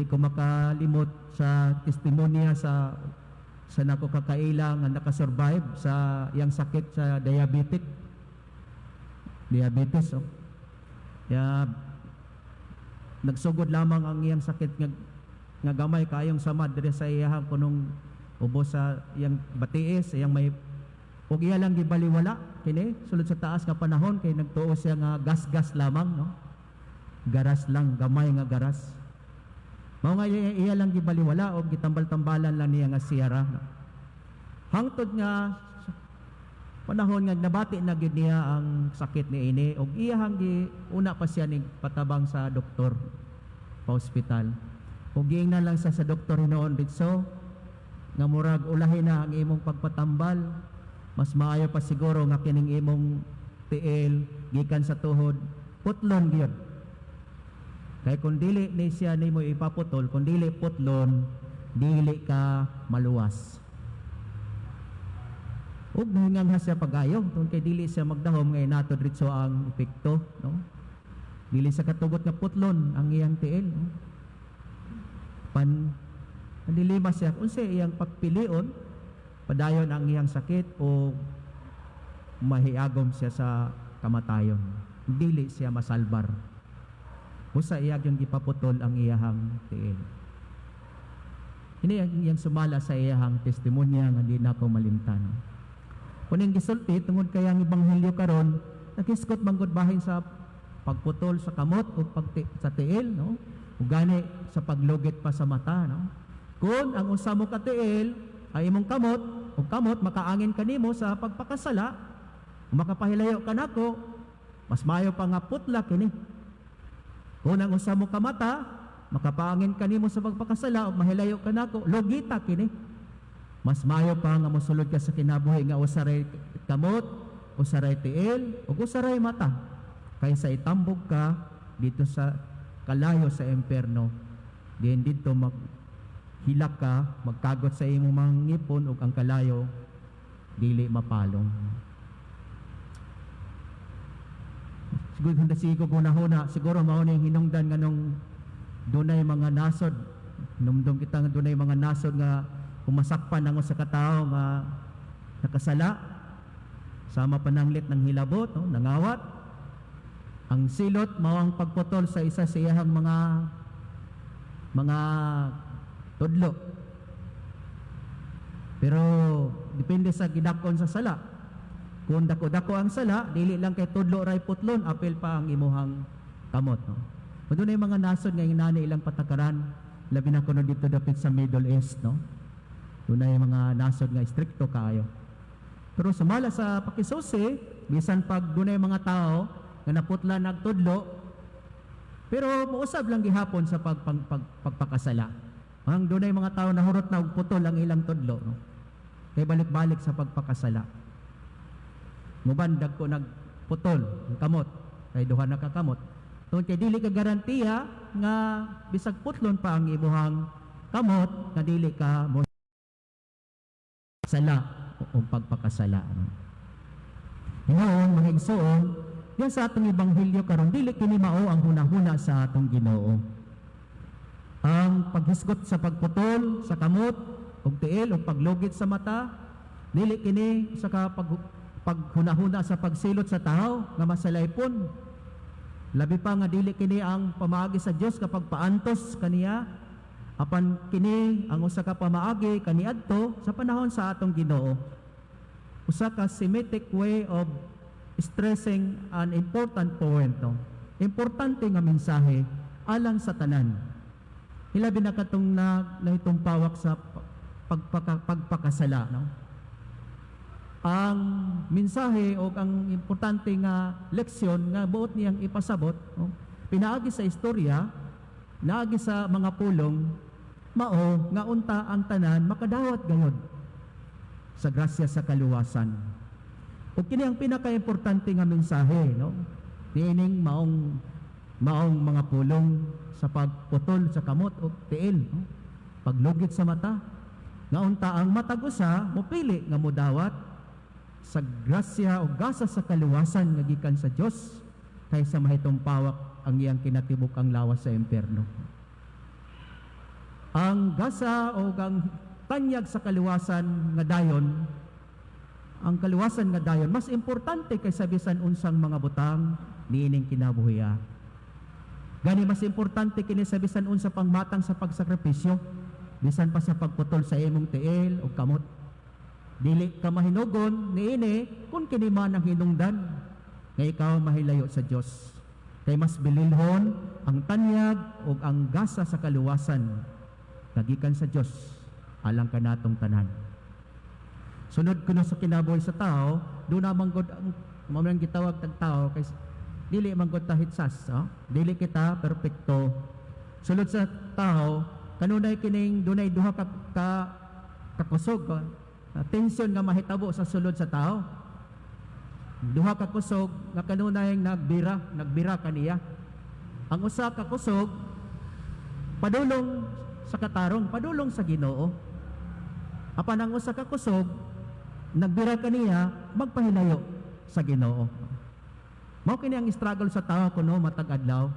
Di ko makalimot sa testimonya sa nako kakaila nga nakasurvive sa iyang sakit sa diabetes. Oh. Kaya nagsugod lamang ang iyang sakit nga gamay kayong samad diri sa iyang kunong ubos sa iyang batiis, iyang may ug iya lang gibaliwala kini sulod sa taas nga panahon kay nagtuo siya nga gas-gas lamang, no? Garas lang, gamay nga garas. Mao nga iya lang gibaliwala o gitambal-tambalan lang niya nga siyara. No? Hangtod nga panahon nga nabati na gid niya ang sakit ni ini ug iyang una pa siya ning patabang sa doktor sa ospital. Ug giingnan lang sa doktor hinoon ditso nga murag ulahi na ang imong pagpatambal. Mas maayo pa siguro nga kining imong tiil gikan sa tuhod putlon gyud. Kay kung dili ni siya nimo ipaputol, kung dili putlon, dili ka maluwas. Ug nahingang siya pag-ayo, tungkol kay dili siya magdahom ngay nato diretso ang epekto, no? Dili sa katugot nga putlon ang iyang tiil, no? Dilima siya unsa iyang pagpilion, padayon ang iyang sakit o mahiagom siya sa kamatayon. Dili siya masalbar. Usa iya yung gipaputol ang iyahang tiil. Ini ang sumala sa iyahang testimonya nga di na ko malimtan. Kuning gisulti tungod kay ang ebanghelyo karon nakiskot manggod bahin sa pagputol sa kamot o sa tiil, no? Ug gani sa paglugit pa sa mata, no? Kung ang usa mo ka tiil ay imong kamot, ug kamot makaangin kanimo sa pagpakasala, makapahilayo ka nako, mas maayo pa nga putla kini. Kung ang usa mo ka mata, makapaangin kanimo sa pagpakasala, ug mahilayo ka nako, logita kini. Mas maayo pa nga mosulod ka sa kinabuhi nga usaray kamot, usaray tiil, ug usaray mata, kaysa itambog ka dito sa kalayo sa impierno. Diin dito hilak ka, magkagot sa imong mga ngipon ug ang kalayo dili mapalong. Siguro huna siguro mao ni hinungdan nganong dunay mga nasod. Numdum kita nga dunay mga nasod nga pumasakpan ang usa ka tawo nga nakasala sama pananglit ng hilabot, no? Nangawat. Ang silot mao ang pagputol sa isa sa iyang mga tudlo. Pero depende sa gidakon sa sala. Kung dako-dako ang sala, dili lang kay tudlo ray putlon, apil pa ang imuhang kamot, no? Kung doon mga nasod nga inani ilang patakaran, labi na kuno dito dapit sa Middle East, no? Doon ay mga nasod nga stricto kaayo. Pero sumala sa pakisusi, bisan pag doon ay mga tao nga naputla nagtudlo, pero muusab lang gihapon sa pagpakasala. Ang doon ay mga tao na hurot na putol ang ilang tudlo, no? Kay balik-balik sa pagpakasala. Mubandag ko nagputol ang kamot, kay duha na kakamot. Tungod kay dili ka garantiya nga bisag putlon pa ang imuhang kamot, nga dili ka mo sala o pagpakasala. Ngayon, mga igsoon, yan sa atong ebanghelyo karon dili kini mao ang hunahuna sa atong Ginoo. Ang paghisgot sa pagputol sa kamot ug tiil ug paglugit sa mata, dili kini sa paghunahuna sa pagsilot sa tao nga masalaypon. Labi pa nga dili kini ang pamaagi sa Dios kapag paantos kaniya, apan kini ang usa ka pamaagi kaniadto sa panahon sa atong Ginoo. Usa ka Semitic way of stressing an important point, no? Importante nga mensahe alang sa tanan. Hilabi na katong nahitong pawak sa pagpakasala, no? Ang mensahe o ang importante nga leksyon nga buot niyang ipasabot, no? Pinaagi sa istorya, naagi sa mga pulong, mao nga unta ang tanan makadawat gayud sa grasya sa kaluwasan. O kini ang pinaka-importante nga mensahe, no? Niining maong mga pulong sa pagputol sa kamot o tiil, no? Paglugit sa mata, nga unta ang matag usa mopili nga modawat sa grasya o gasa sa kaluwasan nga gikan sa Dios kaysa mahitong pawak ang iyang kinatibuk ang lawas sa impierno. ang gasa o ang tanyag sa kaluwasan nga dayon, ang kaluwasan nga dayon mas importante kaysa bisan unsang mga butang niining kinabuhiya. Gani mas importante kini sa bisan unsa pang matang sa pagsakripisyo, bisan pa sa pagputol sa imong tiil o kamot. Dili ka mahinugon niini kung kini man ang hinungdan nga ikaw mahilayo sa Dios. Kay mas bililhon ang tanyag o ang gasa sa kaluwasan kagikan sa Dios alang kanatong tanan. Sunod kuno sa kinabuhi sa tao, do na manggod ang mamang gitawag tag tao kay dili manggod ta hitsas, dili kita perpekto. Sulod sa tao, kanunay kining dunay duha ka kusog, tension nga mahitabo sa sulod sa tao. Duha ka kusog nga kanunay nagbira kaniya. Ang usa ka kusog padulong sa katarong, padulong sa Ginoo. Apan ang usa ka kusog nagbira kaniya magpahilayo sa Ginoo. Mao kini ang struggle sa tao kuno matag adlaw.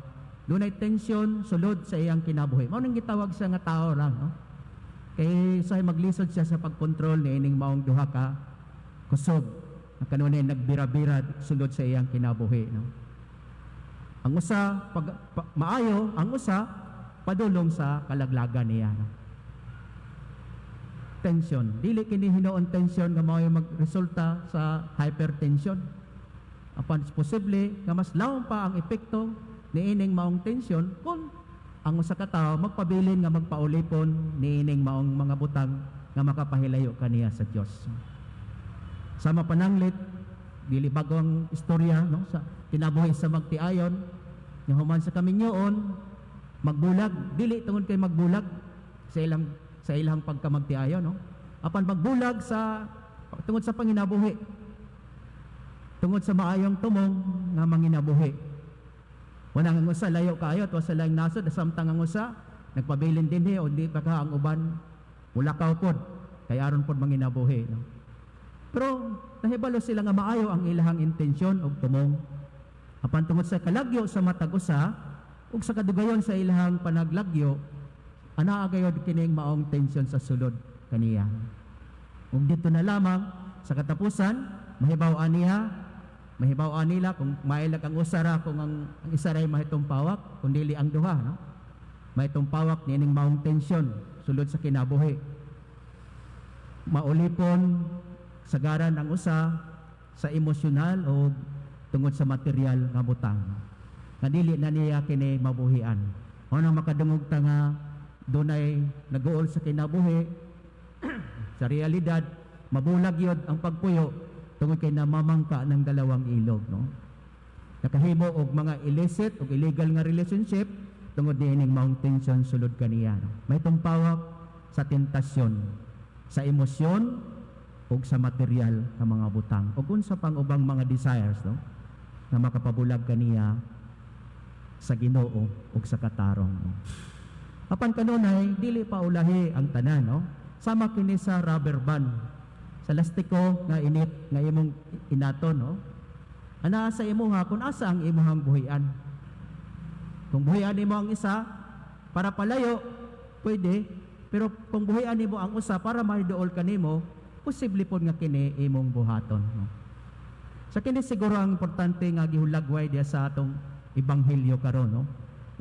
Dunay tension sulod sa iyang kinabuhi. Mao nang gitawag siya nga tao lang, no? Kay sa maglisod siya sa pagkontrol niining maong duha ka kusog. Ang kanunay nagbira-bira sulod sa iyang kinabuhi, no? Ang usa maayo, ang usa padulong sa kalaglagan niya, no? Tension. Dili kini hinuon tension nga mao magresulta sa hypertension. Apan posible nga mas lawom pa ang epekto niining maong tension kung ang usa ka tawo magpabilin nga magpaulipon niining maong mga butang nga makapahilayo kaniya sa Dios. Sama pananglit, dili bago ang istorya, no, sa kinabuhi sa magtiayon nga human sa kaminyoon magbulag, dili tungod kay magbulag sa ilang pagkamagtiayon, no? Apan magbulag sa tungod sa panginabuhi, tungod sa maayong tumong nga manginabuhi. Wanang ang usa layo kayo to sa laing nasod, samtang ang usa nagpabilin dinhi o di pa ka ang uban mulakaw pod kay aron pod manginabuhi, no? Pero nahibalo sila nga maayo ang ilahang intensyon og tumong. Apan tungod sa kalagyo sa matag usa ug sa kadugayon sa ilahang panaglagyo, anaa gayud kining maong tensyon sa sulod kaniya. Ug dito na lamang sa katapusan mahibaw-an nila kung mailag ang usara, kung ang isa ray mahitumpawak, kung dili ang duha, no? Mahitumpawak nining maong tensyon sulod sa kinabuhi. Maulipon sagaran ang usa sa emosyonal o tungod sa material nga butang. Nga dili na niya kini mabuhian. O nang makadungog ta nga dunay naguol sa kinabuhi sa realidad, mabulag yun ang pagpuyo tungod kay namamangka ng dalawang ilog, no? Nakahimo og mga illicit o illegal nga relationship tungod diining maong tension sulod kaniya, no? May tumpawak sa tentasyon, sa emosyon o sa material nga mga butang o unsa pang ubang mga desires, no, na makapabulag kaniya sa Ginoo o sa katarong, no? Apan kanunay dili pa ulahi ang tanan, no? Sama kini sa rubber band, sa lastiko nga init nga imong inaton, no? Ana sa imuha kung asa ang imuhang buhian. Kung buhian nimo ang isa para palayo, pwede, pero kung buhian nimo ang usa para mahiduol kanimo, posible pod nga kini imong buhaton, no? Sa kini siguro ang importante nga gihulagway diya sa atong ebanghelyo karon, no?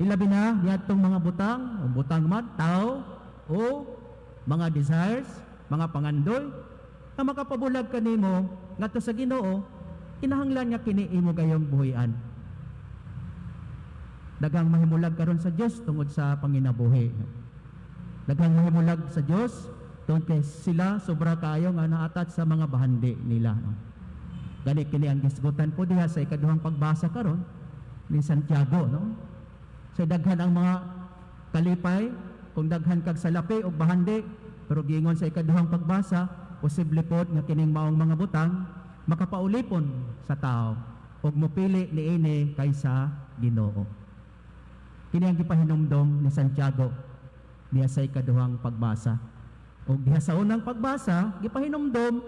Ilabi na niadtong mga butang man tao o mga desires, mga pangandoy na makapabulag kanimo ngadto sa Ginoo, kinahanglan nga kini imo gayong buhian. Daghang mahimulag karon sa Dios tungod sa panginabuhi. Daghang mahimulag sa Dios tungod kay sila sobra kaayo nga naatat sa mga bahandi nila, no? Gani kini ang gisgutan po diha sa ikaduhang pagbasa karon ni Santiago, no? Sa daghan ang mga kalipay, kung daghan kag salapi o bahandi, pero giingon sa ikaduhang pagbasa, posible pod nga kining maong mga butang makapaulipon sa tao ug mopili niini kaysa Ginoo. Kini ang gipahinumdom ni Santiago diha sa ikaduhang pagbasa. Ug diha sa unang pagbasa, gipahinumdom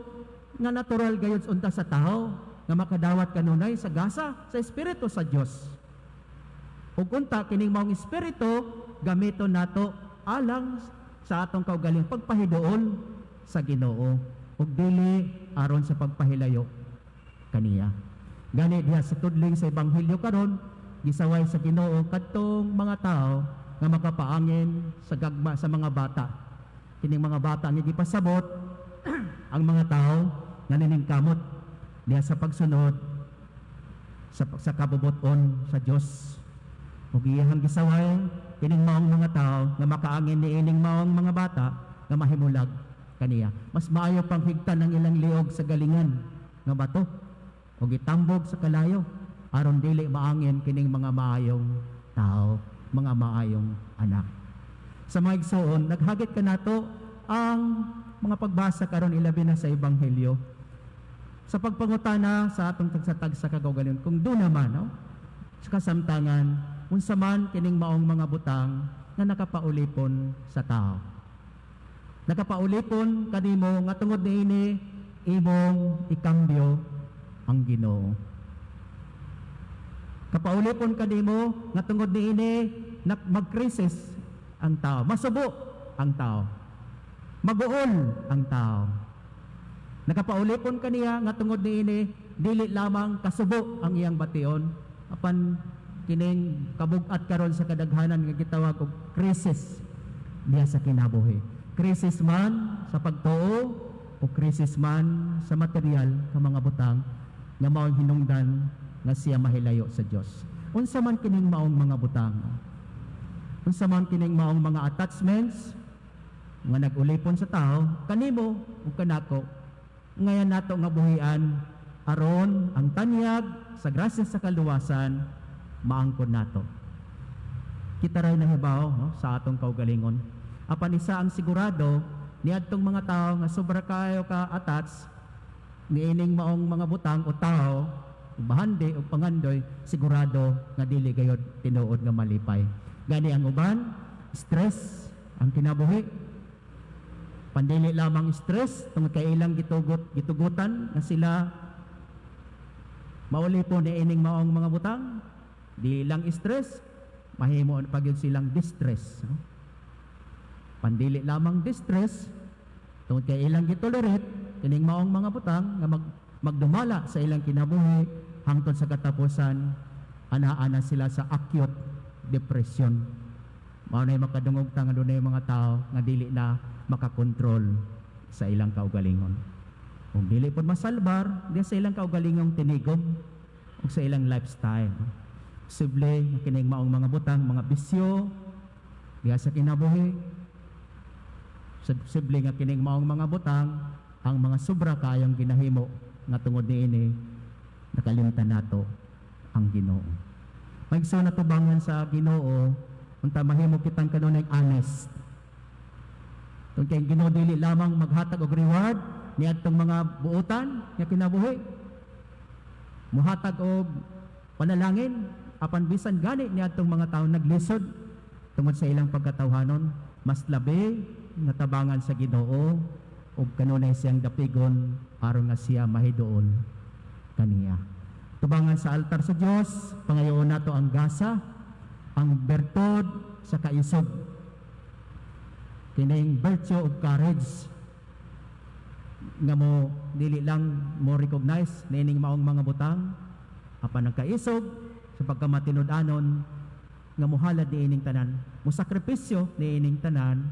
nga natural gayud unta sa tao nga makadawat kanunay sa gasa sa espiritu sa Dios. Ug unta kining maong espiritu gamiton nato alang sa atong kaugalingon pagpahiduol sa Ginoo ug dili aron sa pagpahilayo kaniya. Gani diha sa tudling sa ebanghelyo karon gisaway sa Ginoo kadtong mga tao nga makapaangin sa gagma sa mga bata. Kining mga bata nga gipasabot ang mga tao nga niningkamot diha sa pagsunod sa kabubuton sa Dios. Ug iyang gisaway kining maong mga tao nga makaangin niining maong mga bata nga mahimulag kaniya. Mas maayo pang higtan ang ilang liog sa galingan nga bato ug itambog sa kalayo aron dili maangin kining mga maayong tao, mga maayong anak. Sa mga igsoon, naghagit ka nato ang mga pagbasa karon ilabi na sa ebanghelyo. Sa pagpangutana sa atong tagsatag sa kagaugalingon kung do naman no, sa kasamtangan unsa man kining maong mga butang nga nakapaulipon sa tao. Nakapaulipon kanimo nga tungod niini imong ikambyo ang Ginoo. Kapaulipon kanimo nga tungod niini magkrisis ang tao, masubo ang tao, maguol ang tao. Nakapaulipon kaniya nga tungod niini dili lamang kasubo ang iyang bation apan kining kabug-at karon sa kadaghanan nga gitawag og krisis diha sa kinabuhi. Krisis man sa pagtuo o krisis man sa material nga mga butang nga maong hinungdan nga siya mahilayo sa Dios. Unsa man kining maong mga butang? Unsa man kining maong mga attachments nga nag-ulipon sa tao kanimo ug kanako ngayon nato nga buhian aron ang tanyag sa grasya sa kaluwasan maangkon nato. Kita ray nahibaw no, sa atong kaugalingon. Apan isa ang sigurado niadtong mga tao nga sobra kayo ka attach niining maong mga butang o tao bahandi o pangandoy sigurado nga dili gayud tinuod nga malipay. Gani ang uban stress ang kinabuhi. Pandili lamang stress tungod kay ilang gitugutan nga sila mauli po niining maong mga butang. Di lang stress mahimo pag yun silang distress. Pandili lamang distress tungod kay ilang gitolerate kining maong mga butang nga magdumala sa ilang kinabuhi hangtod sa katapusan ana-ana sila sa acute depression. Mao nay makadungog ta nga dunay mga tao nga dili na makakontrol sa ilang kaugalingon. Kung dili pod masalbar diya sa ilang kaugalingong tinigom ug sa ilang lifestyle. Posible nga kining maong mga butang, mga bisyo diya sa kinabuhi. Posible nga kining maong mga butang ang mga sobra kayong ginahimo nga tungod niini nakalimtan nato ang Ginoo. Maigso na tubangan sa Ginoo unta mahimo kitang kanunay honest. Tungod kay Ginoo dili lamang maghatag og reward niadtong mga buotan nga kinabuhi. Muhatag og panalangin apan bisan gani niadtong mga tawo naglisod tungod sa ilang pagkatawhanon, mas labi nga tabangan sa Ginoo ug kanunay siyang dapigon aron nga siya mahiduol kaniya. Tubangan sa altar sa Dios, pangayoon nato ang gasa, ang bertod sa kaisog. Kining virtue of courage nga mo dili lang mo recognize nining maong mga butang apan ang kaisog sa pagkamatinud-anon nga mohalad niining tanan, mo sakripisyo niining tanan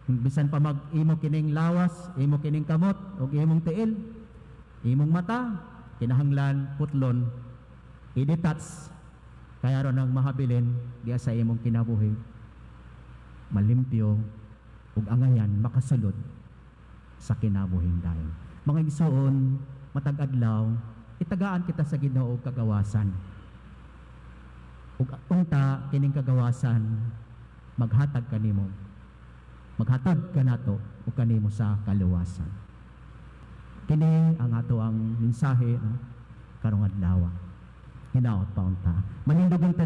bisan pa mag-imo kining lawas, imo kining kamot ug imong tiil, imong mata kinahanglan putlon i-detach kaya ron ang mahabilin diya sa imong kinabuhi malimpyo ug angayan makasulod sa kinabuhing dayon. Mga igsoon, matag adlaw itagaan kita sa Ginoo og kagawasan ug unta kining kagawasan maghatag kanimo, maghatag ka nato ug kanimo sa kaluwasan. Kini ang ato ang mensahe karong adlaw. Hinaot pa unta. Manindugang